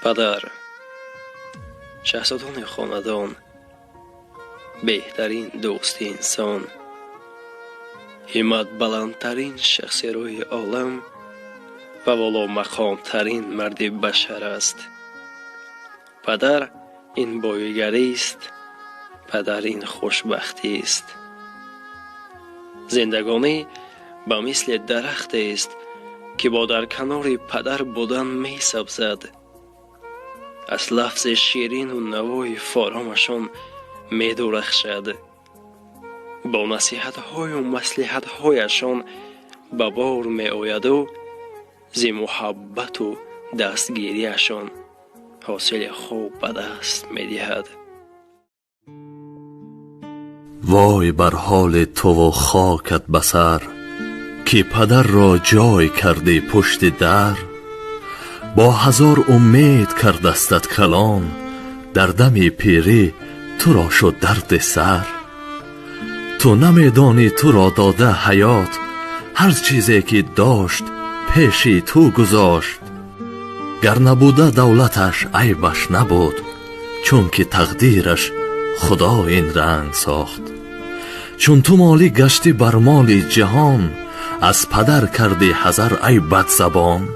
падар, шаҳзодони хонадон, беҳтарин дӯсти инсон, ҳимматбаландтарин шахси рӯи олам ва воломақомтарин марди башар аст. падар ин боигарист, падар ин хушбахтист. зиндагонӣ ба мисли дарахтест, ки бо дар канори падар будан месабзад. аз лафзи ширину навои форомашон медурахшад. бо насиҳатҳою маслиҳатҳояшон ба бор меояду зи муҳаббату дастгирияшон ҳосили хуб ба даст медиҳад. وای بر حال تو و خاکت بسر که پدر را جای کردی پشت در. با هزار امید کردستت کلان، در دم پیری تو را شد درد سر. تو نمیدانی تو را داده حیات، هر چیزی که داشت پیشی تو گذاشت. گر نبوده دولتش عیبش نبود، چون که تقدیرش خدا این رنگ ساخت. چون تو مالی گشتی بر مال جهان، از پدر کردی حذر ای بد زبان.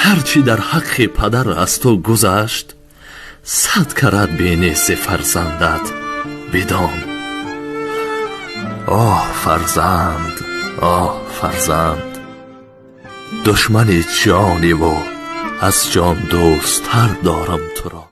هرچی در حق پدر از تو گذشت، 100 کرات بینی ز فرزندت بدان. آه فرزند، آه فرزند، دشمن جانی و از جان دوست‌تر دارم تو را.